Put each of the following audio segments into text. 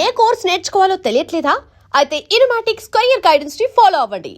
ఏ course నేర్చుకోవాలో తెలియట్లేదా? అయితే ఇనుమాటిక్ square guidance ని follow అవ్వండి.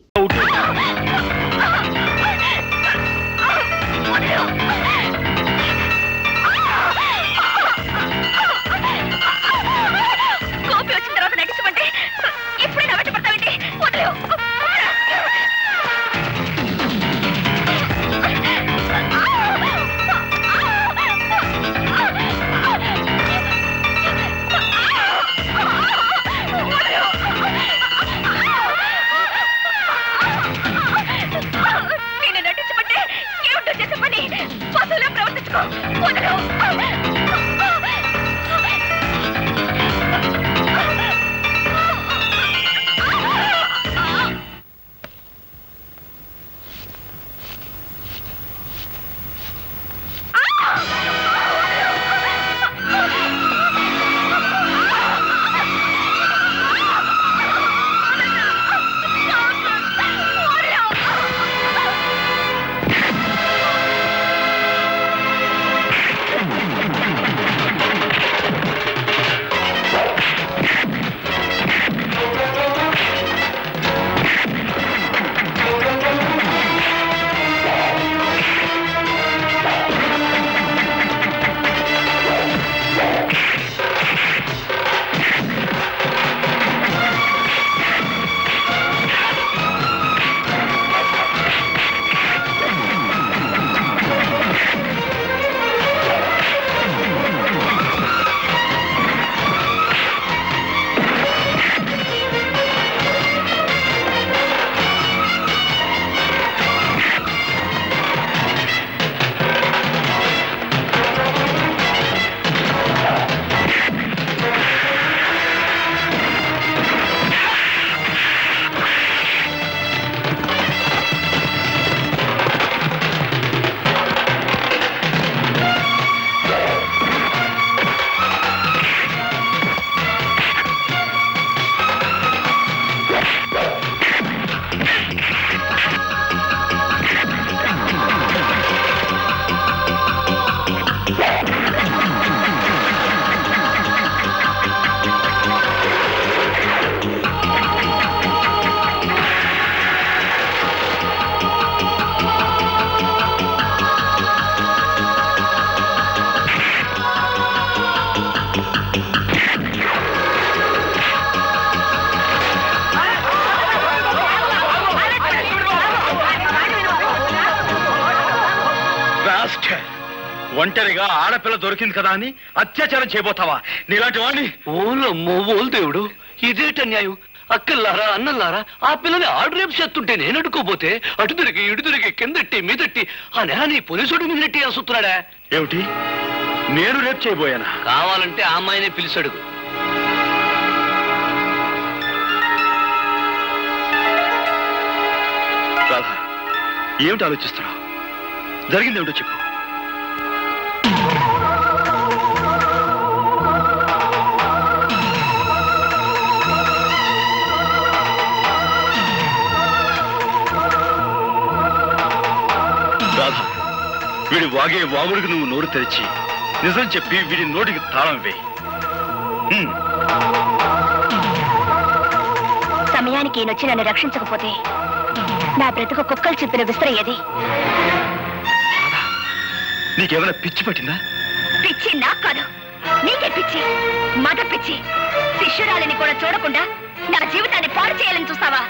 ఒంటరిగా ఆడపిల్ల దొరికింది కదా అని అత్యాచారం చేయబోతావా? నీలాంటి వాడిని ఓలు దేవుడు, ఇదేట న్యాయం? అక్కల్లారా అన్నల్లారా ఆ పిల్లని ఆడు రేపు చేస్తుంటే నేను అడుకోపోతే అటు తిరిగి ఇటు తిరిగి కిందట్టి మీదట్టి ఆ నెల నీ పోలీసుడి మీద నెట్టి అసుతున్నాడా ఏమిటి? నేను రేపు చేయబోయానా? కావాలంటే ఆ అమ్మాయినే పిలిచాడుగు. రాధా, ఏమిటి ఆలోచిస్తున్నావు? జరిగింది ఏమిటో చెప్పు. రాధా, వీడి వాగే వాగుడికి నువ్వు నోరు తెరిచి నిజం చెప్పి వీడి నోటికి తాళం వేయి. సమయానికి ఈయనొచ్చి నన్ను రక్షించకపోతే నా బ్రతుకు కుక్కలు చెప్పిన విసిరయ్యేది. నీకేమైనా పిచ్చి పట్టిందా? పిచ్చి నాకు కాదు, నీకే పిచ్చి. మగ పిచ్చి. శిష్యురాలిని కూడా చూడకుండా నా జీవితాన్ని పాడు చేయాలని చూస్తావా?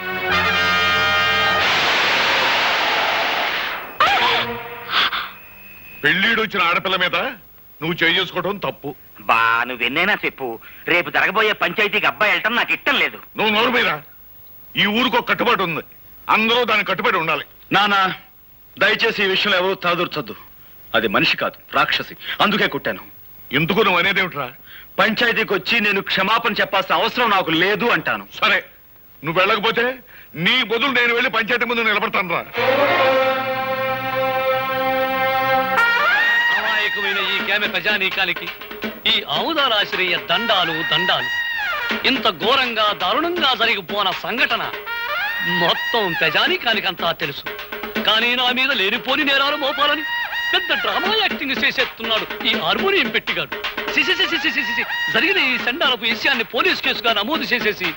పెళ్లిడు వచ్చిన ఆడపిల్ల మీద నువ్వు చేసుకోవడం తప్పు. బా నువ్వెన్నైనా చెప్పు, రేపు జరగబోయే పంచాయతీకి అబ్బాయి వెళ్ళటం నాకు ఇష్టం లేదు. నువ్వు నోరు మీద. ఈ ఊరికి ఒక కట్టుబాటు ఉంది, అందరూ దానికి కట్టుబడి ఉండాలి. నానా, దయచేసి ఈ విషయంలో ఎవరు తలదూర్చొద్దు. అది మనిషి కాదు, రాక్షసి. అందుకే కొట్టాను. ఎందుకు నువ్వు అనేదేమిట్రా? పంచాయతీకి వచ్చి నేను క్షమాపణ చెప్పాల్సిన అవసరం నాకు లేదు అంటాను. సరే, నువ్వు వెళ్ళకపోతే నీ బదులు నేను వెళ్ళి పంచాయతీ ముందు నిలబడతాను రా. అమాయకమైన ఈ కేమె ప్రజానీకానికి ఈ ఆముదారాశ్రయ దండాలు దండాలు. ఇంత ఘోరంగా దారుణంగా జరిగిపోన సంఘటన మొత్తం ప్రజానీకానికంతా తెలుసు. కానీ నా మీద లేనిపోని నేరాలు మోపాలని పెద్ద డ్రామా యాక్టింగ్ చేసేస్తున్నాడు ఈ హార్మోనియం పెట్టిగాడు. జరిగిన ఈ సండాలపు విషయాన్ని పోలీస్ కేసుగా నమోదు చేసేసి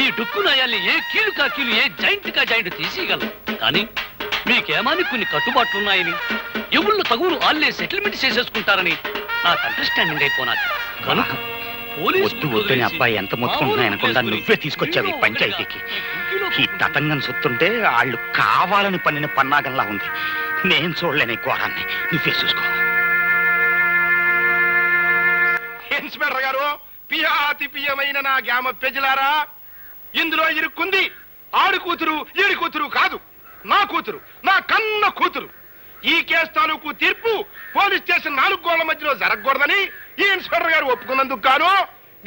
ఈ డుక్కు నయాల్ని ఏ కీలు కా కీలు, ఏ జాయింట్ కా జాయింట్ తీసేయగలం. కానీ మీకేమాని కొన్ని కట్టుబాట్లున్నాయని, ఎవళ్ళు తగులు ఆళ్లే సెటిల్మెంట్ చేసేసుకుంటారని నాకు అండర్స్టాండింగ్ అయిపోనాది. కనుక వద్దు వద్దని అబ్బాయి ఎంత మొత్తుకుంటున్నాయనకుండా నువ్వే తీసుకొచ్చావు ఈ పంచాయతీకి. ఈ తతంగం సొత్తుంటే వాళ్ళు కావాలని పన్నిన పన్నాగంలా ఉంది. నేను చూడలేని ఘోరాన్ని, నువ్వే చూసుకో. ఇన్స్పెక్టర్ గారు, పియాతి పియమైన నా గ్రామ ప్రజలారా, ఇందులో ఇరుక్కుంది ఆడు కూతురు ఈడి కూతురు కాదు, నా కూతురు, నా కన్న కూతురు. ఈ కేసు తాలూకు తీర్పు పోలీస్ స్టేషన్ 4 గోళ్ల మధ్యలో జరగకూడదని ఈ ఇన్స్పెక్టర్ గారు ఒప్పుకున్నందుకు గాను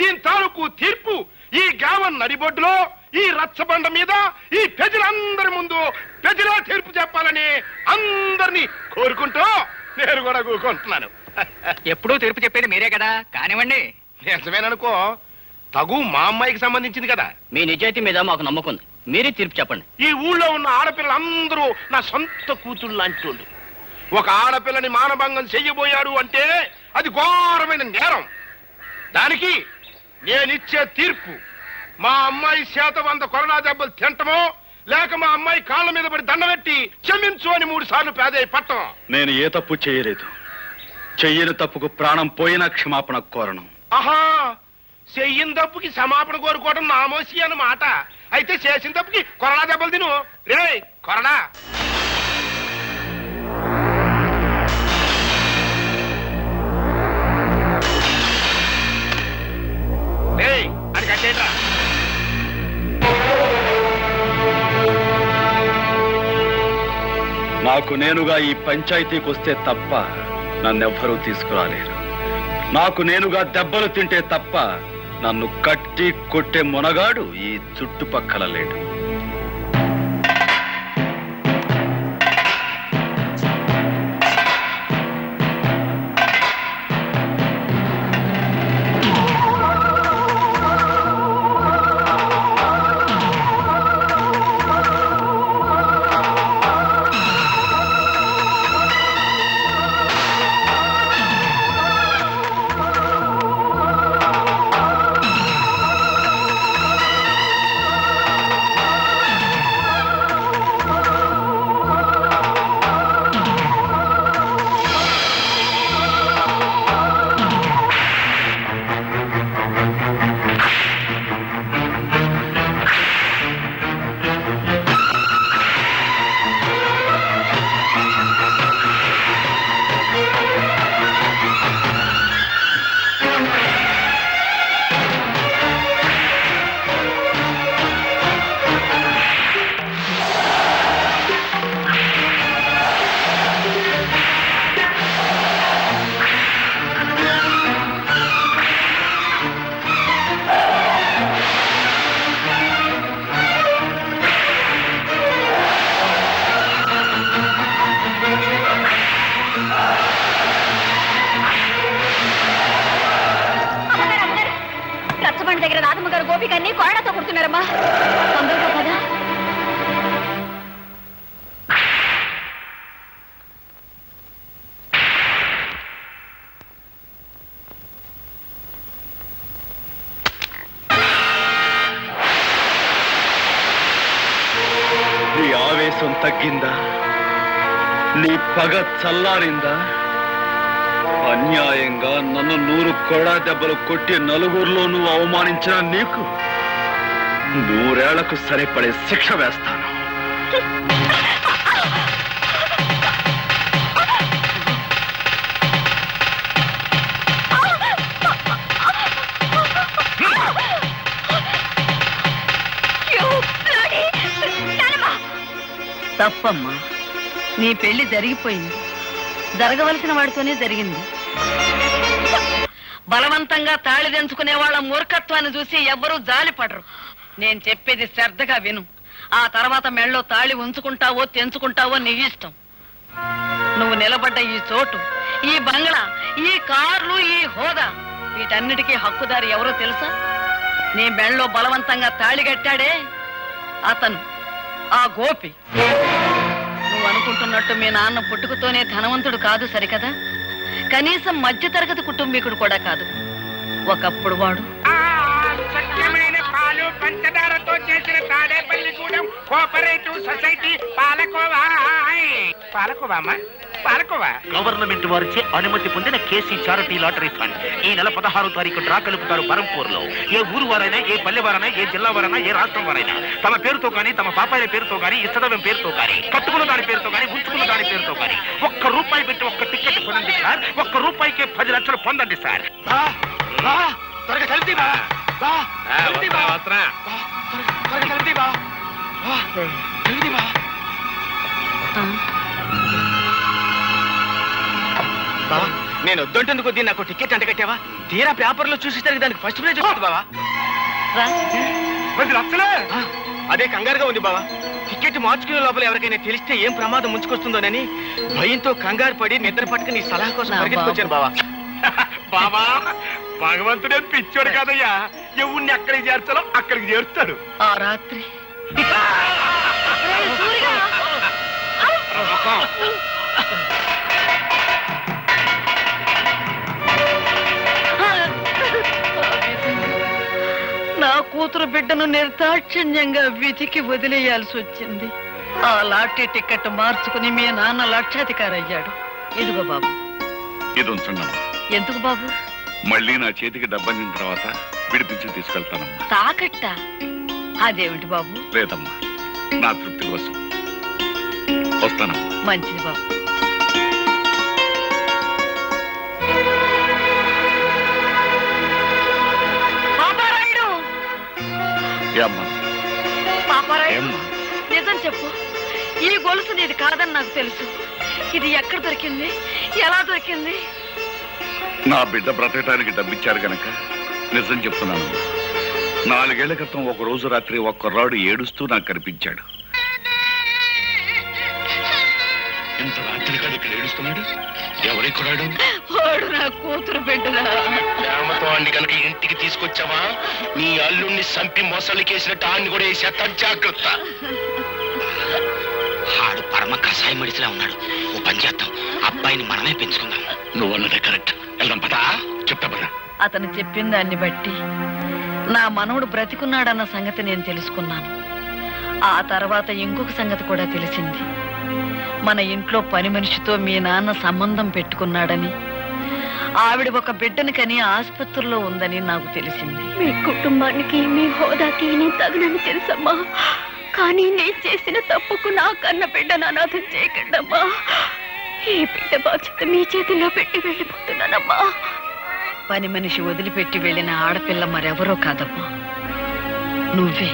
దీని తాలూకు తీర్పు ఈ గ్రామం నడిబొడ్డులో ఈ రచ్చబండ మీద ఈ ప్రజలందరి ముందు ప్రజలా తీర్పు చెప్పాలని అందరినీ కోరుకుంటూ నేను కూడా కూరుకుంటున్నాను. ఎప్పుడూ తీర్పు చెప్పేది మీరే కదా, కానివ్వండి. నిజమేననుకో, తగు మా అమ్మాయికి సంబంధించింది కదా. మీ నిజాయితీ మీద మాకు నమ్మకం ఉంది, మీరే తీర్పు చెప్పండి. ఈ ఊళ్ళో ఉన్న ఆడపిల్లలందరూ నా సొంత కూతుళ్ళు లాంటి వాళ్ళు. ఒక ఆడపిల్లని మానభంగం చెయ్యబోయారు అంటే అది ఘోరమైన నేరం. దానికి నేనిచ్చే తీర్పు మా అమ్మాయి చేత 100 కొరడా దెబ్బలు తింటమో, లేక మా అమ్మాయి కాళ్ళ మీద పడి దండబెట్టి క్షమించు అని 3 సార్లు పేదయ్య పట్టం. నేను ఏ తప్పు చేయలేదు. చెయ్యని తప్పుకు ప్రాణం పోయినా క్షమాపణ కోరను. ఆహా, చెయ్యిన తప్పుకి క్షమాపణ కోరుకోవడం నామోసి అన్నమాట. అయితే చేసిన తప్పుకి కొరడా దెబ్బలు తిను. రే కొరడా. అది కట్టేట్రా. నాకు నేనుగా ఈ పంచాయతీకి వస్తే తప్ప నన్నెవ్వరూ తీసుకురాలేరు. నాకు నేనుగా దెబ్బలు తింటే తప్ప నన్ను కట్టి కొట్టే మునగాడు ఈ చుట్టుపక్కల లేడు. దగ్గర రాధమ్మ గారు గోపికన్ని కొరడాతో కొడుతున్నారమ్మా. తొందరగా కదా. నీ ఆవేశం తగ్గిందా? నీ పగ చల్లారిందా? అన్యాయంగా నన్ను 100 కొరడా దెబ్బలు కొట్టి నలుగురిలో నువ్వు అవమానించిన నీకు 100 ఏళ్లకు సరిపడే శిక్ష వేస్తాను. తప్పమ్మా, నీ పెళ్లి జరిగిపోయింది. జరగవలసిన వాడితోనే జరిగింది. బలవంతంగా తాళి తెంచుకునే వాళ్ళ మూర్ఖత్వాన్ని చూసి ఎవ్వరూ జాలిపడరు. నేను చెప్పేది శ్రద్ధగా విను. ఆ తర్వాత మెళ్ళో తాళి ఉంచుకుంటావో తెంచుకుంటావో నీ ఇష్టం. నువ్వు నిలబడ్డ ఈ చోటు, ఈ బంగ్లా, ఈ కార్లు, ఈ హోదా, వీటన్నిటికీ హక్కుదారి ఎవరో తెలుసా? నీ మెళ్ళో బలవంతంగా తాళి కట్టాడే అతను, ఆ గోపి. నువ్వు నువ్వు అనుకుంటున్నట్టు మీ నాన్న పుట్టుకతోనే ధనవంతుడు కాదు సరికదా, కనీసం మధ్యతరగతి కుటుంబీకుడు కూడా కాదు. ఒకప్పుడు వాడు స్వచ్ఛమైన పాలు పంచదారతో చేసిన Tadepalligudem cooperative society palkova. Palkova palkova government వారిచే అనుమతి పొందిన కేసీ చారిటీ లాటరీ ఫండ్ ఈ నెల 16వ తారీఖు డ్రా కలుపుతారు బరంపూర్ లో. ఏ ఊరు వారైనా, ఏ పల్లె వారైనా, ఏ జిల్లా వారైనా, ఏ రాష్ట్రం వారైనా తమ పేరుతో గానీ, తమ పాపాయిల పేరుతో గానీ, ఇష్టదైవం పేరుతో గానీ, కట్టుకున్న దాని పేరుతో గానీ, ఉంచుకున్న దాని పేరుతో గానీ ₹1 పెట్టి ఒక్క టికెట్ కొనండి సార్. ₹1 10 లక్షలు పొందండి సార్. త్వరగా కలిపి బా. నేను వద్దంటేందుకు కొద్ది నాకు టికెట్ అంట కట్టావా? తీరా పేపర్లో చూసేసరికి దానికి ఫస్ట్ ప్రైజ్ వస్తుంది బావా. రా. 10 లక్షలే? అదే కంగారుగా ఉంది బావా. టికెట్ మార్చుకునే లోపల ఎవరికైనా తెలిస్తే ఏం ప్రమాదం ముంచుకొస్తుందోనని భయంతో కంగారు పడి నిద్ర పట్టుకుని నీ సలహా కోసం పరిగెత్తుకొచ్చాను బావా. బాబా, భగవంతుడే పిచ్చోడు కాదయ్యా. ఎవరిని ఎక్కడికి చేర్చాలో అక్కడికి చేరుస్తాడు. ఆ రాత్రి నా కూతురు బిడ్డను నిర్దాక్షిణ్యంగా విధికి వదిలేయాల్సి వచ్చింది. ఆ లాటరీ టికెట్ మార్చుకుని మీ నాన్న లక్షాధికారి అయ్యాడు. ఇదిగో బాబు. ఇది ఉంచండమ్మా. ఎందుకు బాబు? మళ్ళీ నా చేతికి డబ్బందిన తర్వాత విడిపించి తీసుకెళ్తానమ్మా. తాకట్ట? అదేమిటి బాబు? లేదమ్మా, నా తృప్తి కోసం. వస్తానమ్మా. మంచిది బాబు. పాపారాయుడు! ఏమ్మా? పాపారాయుడు, ఏమ్మా? నిజం చెప్పు. ఈ గొలుసు నీది కాదని నాకు తెలుసు. ఇది ఎక్కడ దొరికింది? ఎలా దొరికింది? నా బిడ్డ బ్రతకటానికి డబ్బిచ్చారు గనక నిజం చెప్తున్నానమ్మా. 4 ఏళ్ల క్రితం ఒక రోజు రాత్రి ఒక కుర్రాడు ఏడుస్తూ నాకు కనిపించాడు. ఇంత రాత్రి కాదు ఇక్కడ ఏడుస్తున్నాడు? ఎవరి కుర్రాడు? వాడు నా కూతురు బిడ్డరా. ప్రేమతో అన్ని కనుక ఇంటికి తీసుకొచ్చావా, నీ అల్లుణ్ణి సంపి మొసలికేసినట్టు ఆన్ని కూడా వేసేస్తాను, జాగ్రత్త. ఆడు పరమ కషాయ మడిసిలా ఉన్నాడు. ఓ పని చేద్దాం, అబ్బాయిని మనమే పెంచుకుందాం. నువ్వు అన్నదే కరెక్ట్. వెళ్దాం పదా. చెప్తా పదా. అతను చెప్పిన దాన్ని బట్టి నా మనవడు బ్రతికున్నాడన్న సంగతి నేను తెలుసుకున్నాను. ఆ తర్వాత ఇంకొక సంగతి కూడా తెలిసింది. మన ఇంట్లో పని మనిషితో మీ నాన్న సంబంధం పెట్టుకున్నాడని, ఆవిడ ఒక బిడ్డని కని ఆసుపత్రిలో ఉందని నాకు తెలిసింది. మీ కుటుంబానికి, మీ హోదాకి నేను తగినని తెలుసమ్మా. కానీ నేను చేసిన తప్పుకు నా కన్న బిడ్డను అనాథం చేయకండమ్మా. ఈ బిడ్డ బాధ్యత మీ చేతిలో పెట్టి వెళ్ళిపోతున్నానమ్మా. పని మనిషి వదిలిపెట్టి వెళ్ళిన ఆడపిల్ల మరెవరో కాదమ్మా, నువ్వే.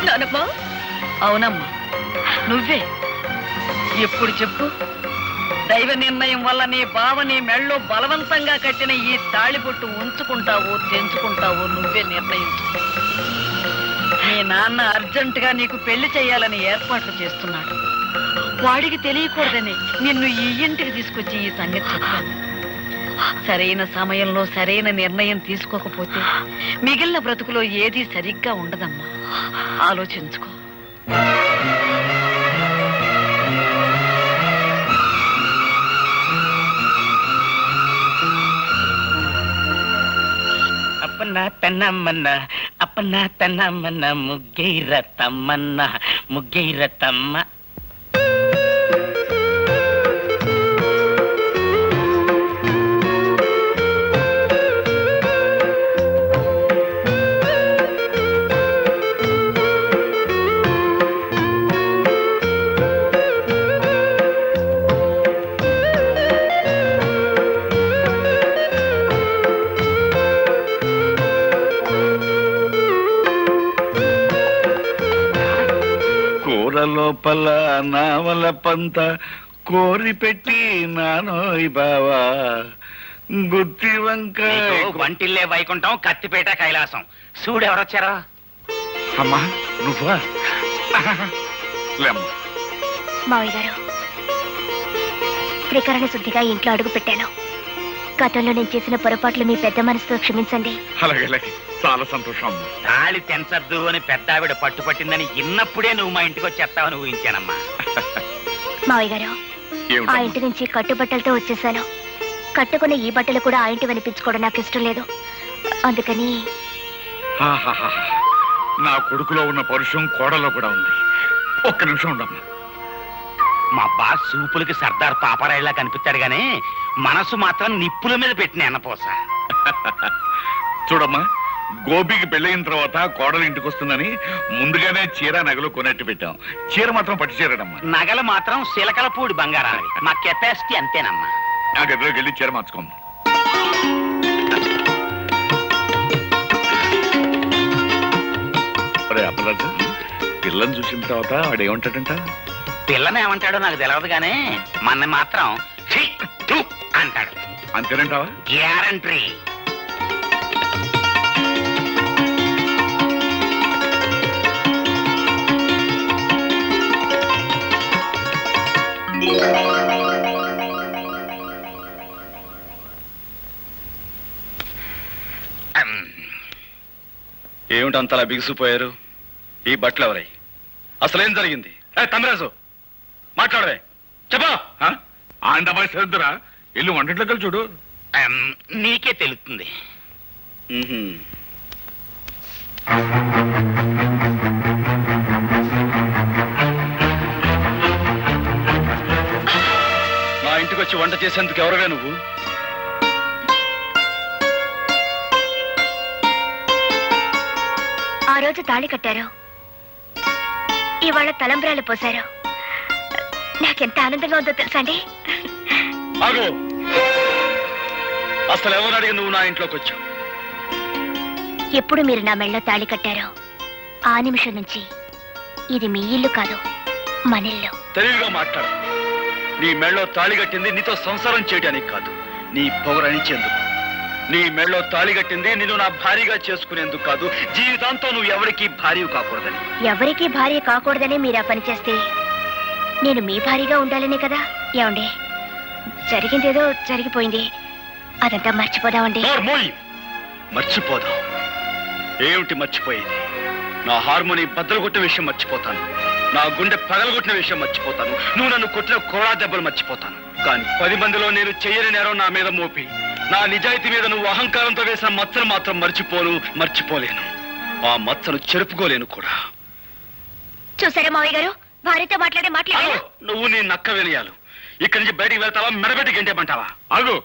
నానమ్మా? అవునమ్మా, నువ్వే. ఎప్పుడు చెప్పు? దైవ నిర్ణయం వల్ల నీ బావ నీ మెళ్ళో బలవంతంగా కట్టిన ఈ తాళిబొట్టు ఉంచుకుంటావో తెంచుకుంటావో నువ్వే నిర్ణయించు. మీ నాన్న అర్జెంటుగా నీకు పెళ్లి చేయాలని ఏర్పాట్లు చేస్తున్నాడు. వాడికి తెలియకూడదని నిన్ను ఈ ఇంటికి తీసుకొచ్చి ఈ సంగతి చెప్పాను. సరైన సమయంలో సరైన నిర్ణయం తీసుకోకపోతే మిగిలిన బ్రతుకులో ఏదీ సరిగ్గా ఉండదమ్మా. ఆలోచించుకో. అప్పన్న తన్నమ్మన్న, అప్పన్న తన్నమ్మన్న, ముగ్గైర తమ్మన్న, ముగ్గైర తమ్మ. లోపల నావల పంత కోరి పెట్టి నానోయ్ బావా గుత్తి వంక. వంటిల్లే వైకుంఠం, కత్తిపేట కైలాసం. చూడెవరొచ్చారా? అమ్మా నువ్వా? లేమ్మా. మావయ్య గారు, త్రికరణ శుద్ధిగా ఇంట్లో అడుగు పెట్టాను. గతంలో నేను చేసిన పొరపాట్లు మీ పెద్ద మనసుతో క్షమించండి. అలాగే అలాగే, చాలా సంతోషం అమ్మా. తాళి తెంచద్దు అని పెద్ద ఆవిడ పట్టుపట్టిందని ఇన్నప్పుడే నువ్వు మా ఇంటికి వచ్చేస్తావని ఊహించానమ్మా. మావయ్య గారు, ఆ ఏమిటమ్మా? ఇంటి నుంచి కట్టుబట్టలతో వచ్చేసాను. కట్టుకున్న ఈ బట్టలు కూడా ఆ ఇంటి వినిపించుకోవడం నాకు ఇష్టం లేదు. అందుకని ఆహాహా. నా కొడుకులో ఉన్న పరుషం కోడలో కూడా ఉంది. ఒక్క నిమిషం ఉండమ్మా. మా బాస్ సూపులకి సర్దార్ పాపరాయిలా కనిపిస్తాడు గానీ మనసు మాత్రం నిప్పుల మీద పెట్టిన ఎన్నపోస. చూడమ్మా, గోపికి పెళ్ళయిన తర్వాత కోడలు ఇంటికి వస్తుందని ముందుగానే చీర నగలు కొనట్టు పెట్టాం. చీర మాత్రం పట్టు చీరడమ్మా. నగలు మాత్రం శిలకలపూడి బంగారావి. మా కెపాసిటీ అంతేనమ్మా. నా గదిలోకి వెళ్ళి చీర మార్చుకోమ్మా. అప్పరాజు, పిల్లని చూసిన తర్వాత వాడు ఏమంటాడంట? పిల్లని ఏమంటాడో నాకు తెలియదు గానీ మన మాత్రం ఛీ, థు అంటాడు. అంతేనంటావా? గ్యారంటీ. ఏమిటి అంతలా బిగుసిపోయారు? ఈ బట్టలు ఎవరై? అసలేం జరిగింది? తమిరాజు మాట్లాడవే, చెప్పా. ఆండమాయి సరిద్దురా, ఇల్లు వంటింట్లోకి చూడు. నీకే తెలుస్తుంది. నా ఇంటికి వచ్చి వంట చేసేందుకు ఎవరువే నువ్వు? ఆ రోజు తాళి కట్టారు, ఇవాళ తలంబ్రాలు పోశారు. నాకెంత ఆనందంగా ఉందో తెలుసా అండి? ఆగు. అసలు ఎవరు అడిగి నువ్వు నా ఇంట్లోకి వచ్చావు? ఎప్పుడు మీరు నా మెళ్ళలో తాళి కట్టారో ఆ నిమిషం నుంచి ఇది మీ ఇల్లు కాదు, మన ఇల్లు. తెలివిగా మాట్లాడు. నీ మెళ్ళో తాళి కట్టింది నీతో సంసారం చేయడానికి కాదు, నీ పొగరనిచ్చేందుకు. నీ మెళ్ళో తాళి కట్టింది నిన్ను నా భార్యగా చేసుకునేందుకు కాదు, జీవితాంతో నువ్వు ఎవరికి భార్య కాకూడదని. ఎవరికి భార్య కాకూడదని మీరు ఆ పని చేస్తే నేను మీ భార్యగా ఉండాలనే కదా. ఏమండి, జరిగిందేదో జరిగిపోయింది, అదంతా మర్చిపోదామండి. మర్చిపోదాం? ఏమిటి మర్చిపోయేది? నా హార్మోని బద్దలు కొట్టిన విషయం మర్చిపోతాను, నా గుండె పగలగొట్టిన విషయం మర్చిపోతాను, నువ్వు నన్ను కొట్టిన కోడా దెబ్బలు మర్చిపోతాను. కానీ 10 మందిలో నేను చెయ్యని నేరం నా మీద మోపి నా నిజాయితీ మీద నువ్వు అహంకారంతో వేసిన మచ్చను మాత్రం మర్చిపోలేను. ఆ మచ్చను చెరుపుకోలేను కూడా. చూసారా మావయ్య గారు, భార్యతో మాట్లాడారు. నువ్వు నీ నక్క వినయాలు. ఇక్కడి నుంచి బయటికి వెళ్తావా, మెడబెట్టి గంటేమంటావా? ఆగు.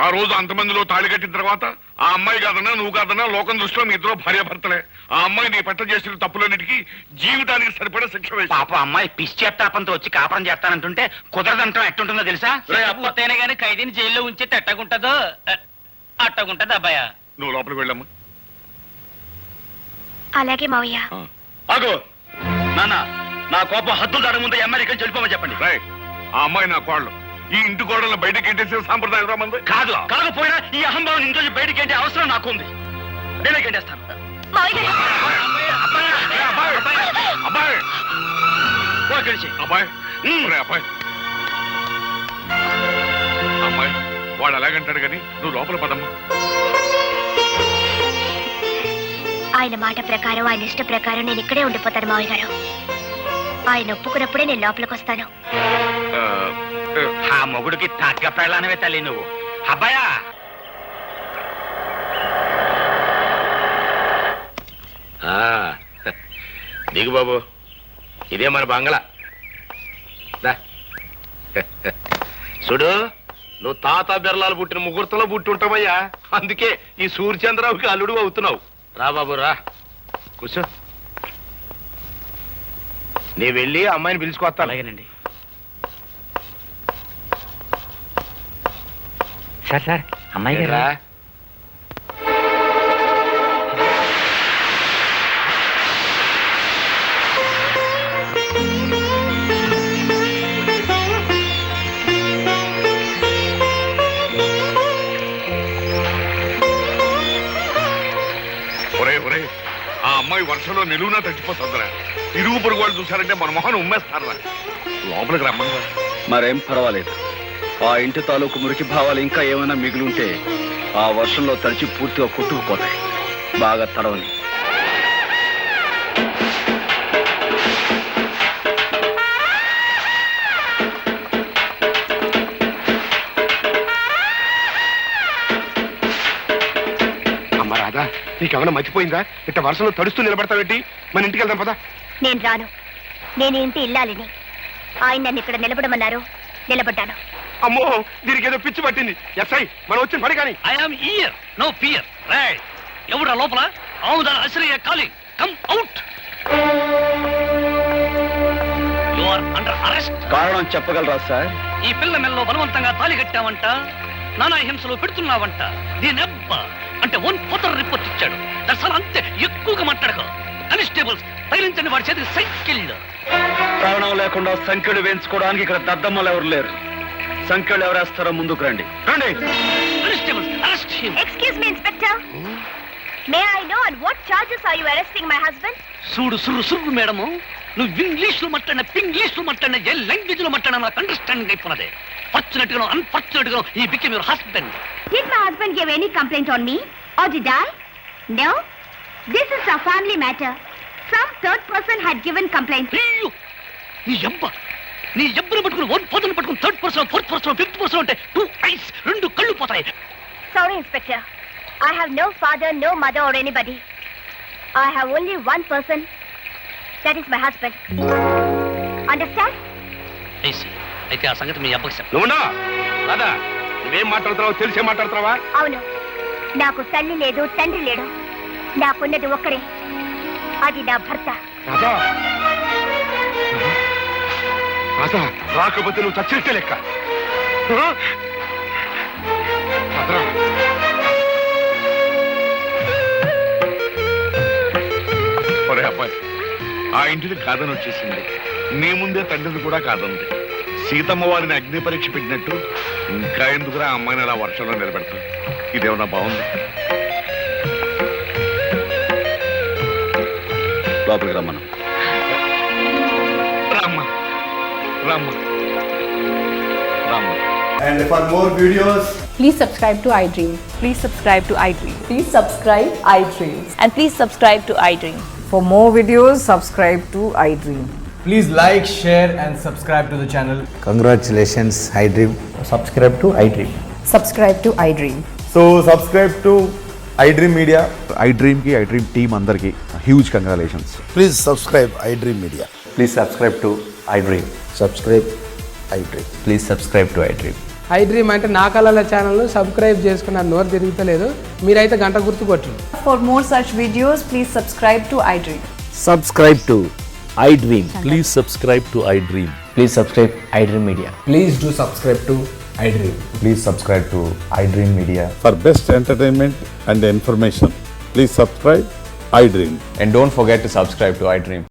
ఆ రోజు అంతమందిలో తాళి కట్టిన తర్వాత ఆ అమ్మాయి కాదన్నా నువ్వు కాదన్నా లోకం దృష్టిలో మీ ఇద్దరు భార్యాభర్తలే. ఆ అమ్మాయి నీ పట్ల చేసిన తప్పులన్నిటికీ జీవితానికి సరిపడే శిక్ష వేసి. పాప అమ్మాయి పిచ్చేత్తాపంతో వచ్చి కాపురం చేస్తానంటుంటే కుదరదంటాం ఎట్టుంటుందో తెలుసా? పూర్తయినా గానీ ఖైదీని జైల్లో ఉంచి ఎట్టగుంటదో అట్టగుంటది అబ్బాయ. నువ్వు లోపలికి వెళ్ళమ్మా. అలాగే మావయ్య. ఆగు. నాన్న, నా కోపం హద్దులు దాని ముందు అమ్మాయి ఇక్కడ చెడిపోమని చెప్పండి. ఆ అమ్మాయి నా కోడలు. ఈ ఇంటి కోడలను బయటకి ఎంటేసే సాంప్రదాయం రామంది కాదు. కాకపోయినా ఈ అహంభావం ఇంట్లో బయటకి ఏంటి అవసరం నాకు ఉంది. నేనే గంటేస్తాను. అబ్బాయి అబ్బాయి అమ్మాయి వాడు అలాగంటాడు కానీ నువ్వు లోపల పదమ్మా. ఆయన మాట ప్రకారం, ఆయన ఇష్ట ప్రకారం నేను ఇక్కడే ఉండిపోతాను మావయ్య గారు. ఆయన ఒప్పుకున్నప్పుడే నేను లోపలికి వస్తాను. ఆ మొగుడికి తగ్గ పెళ్ళానవే తల్లి నువ్వు. అబ్బాయా, దిగు బాబు, ఇదే మన బంగళా. చూడు, నువ్వు తాత బిర్లాలు పుట్టిన ముహూర్తంలో పుట్టి ఉంటావయ్యా. అందుకే ఈ సూర్యచంద్రరావుకి అల్లుడు అవుతున్నావు. రా బాబు రా, కూర్చో. నీ వెళ్ళి అమ్మాయిని పిలుచుకొస్తాను. అలాగేనండి. సార్ అమ్మాయి గారా? ఒరే ఆ అమ్మాయి వర్షంలో నిలువునా తగ్గిపోతుందిరా. ఇరుగు పొరుగు వాళ్ళు చూసారంటే మన మొహన్ ఉమ్మేస్తారా? లోపలికి రమ్మని. మరేం పర్వాలేదు. ఆ ఇంటి తాలూకు మురికి భావాలు ఇంకా ఏమైనా మిగిలింటే ఆ వర్షంలో తడిచి పూర్తిగా కొట్టుకుపోతాయి. బాగా తడవని. అమ్మ రాధా, నీకేమైనా మర్చిపోయిందా? ఇట్ట వర్షంలో తడుస్తూ నిలబడతావేంటి? మన ఇంటికి వెళ్దాం పదా. నేను రాను. నేను ఇంటి ఇల్లాలిని. ఆయన నన్ను ఇక్కడ నిలబడమన్నారు, నిలబడ్డాను. అమ్మో, దీనికి ఏదో పిచ్చి పట్టింది. ఎస్ఐ, మనం వచ్చిన పని కానీ. I'm here, no fear. Right, ఎవడా లోపల? అవుదా అశ్రయ calling, come out. You are under arrest. కారణం చెప్పగలరా సార్? ఈ పిల్ల మెల్లో బలవంతంగా తాళి కట్టావంట, నానా హింసలు పెడుతున్నావంట. దీనెబ్బ అంటే 1/4 రిపోర్ట్ ఇచ్చాడు. దర్శనం అంతే, ఎక్కువగా మాట్లాడక. కానిస్టేబుల్స్ తగిలించండి వాడి చేతికి సైకిల్. కారణం లేకుండా సంఖ్యలు వేయించుకోవడానికి ఇక్కడ దద్దమ్మలు ఎవరు లేరు. సంఖ్యలు ఎవరేస్తారో ముందుకు రండి. రండి. Constables arrest him. Excuse me inspector. May I know on what charges are you arresting my husband? చూడు సుర్రు సుర్రు మేడము, నువ్వు ఇంగ్లీష్ లో మాట్లాడిన పింగ్లీష్ లో మాట్లాడిన ఏ లాంగ్వేజ్ లో మాట్లాడినా నాకు అండర్స్టాండింగ్ అయిపోయినదే. ఫార్చునేట్ గా అన్ఫార్చునేట్ గా he became your husband. Did my husband give any complaint on me? Or did I? No. This is a family matter. Some third person had given complaint. అయ్యో, నీ ఎబ్బను పట్టుకుని 1/4 పట్టుకుని 3rd person 4th person 5th person అంటే 2 ice 2 కళ్ళు పోతాయి. Sorry, Inspector. I have no father, no mother or anybody. I have only one person. That is my husband. Understand? అయితే ఆ సంగతి మీ అబ్బకి చెప్పు. నువ్వున్నా రాధా, నువ్వేం మాట్లాడుతున్నావో తెలిసే మాట్లాడుతున్నావా? అవును, నాకు తల్లి లేదు, తండ్రి లేడు. నాకున్నది ఒక్కరే, అది నా భర్త. రాధా, రాధా, రాకపోతే నువ్వు చచ్చినట్టే లెక్క. రాధా. ఒరే అబ్బాయి, ఆ ఇంటిని కాదని వచ్చేసింది. నీ ముందే తండ్రిని కూడా కాదంది. సీతమ్మ వారిని అగ్ని పరీక్ష పెట్టినట్టు ఇంకా ఎందుకురా అమ్మాయిని అలా వర్షంలో నిలబెడతాం? ఇదేమన్నా బాగుంది? లోపలికి రమ్మను. రామ్మ రామ్మ రామ్మ. And for more videos, Please subscribe to iDream. Please subscribe to iDream. Please subscribe iDream. And please subscribe to iDream. For more videos, subscribe to iDream. please like, share and subscribe to the channel. Congratulations, iDream. Subscribe to iDream. Subscribe to iDream. So subscribe to iDream Media. iDream ki iDream team andarki huge congratulations. Please subscribe iDream Media. Please subscribe to iDream. Subscribe iDream. Please subscribe to iDream. iDream అంటే నా కళల channel subscribe చేసుకున్న నోరు తిరుగుతలేదు. మీరైతే గంట గుర్తు కొట్టండి. For more such videos, please subscribe to iDream. Subscribe to iDream. Please subscribe to iDream. Please subscribe iDream Media. Please do subscribe to iDream. Please subscribe to iDream Media. For best entertainment and information, please subscribe iDream. And don't forget to subscribe to iDream.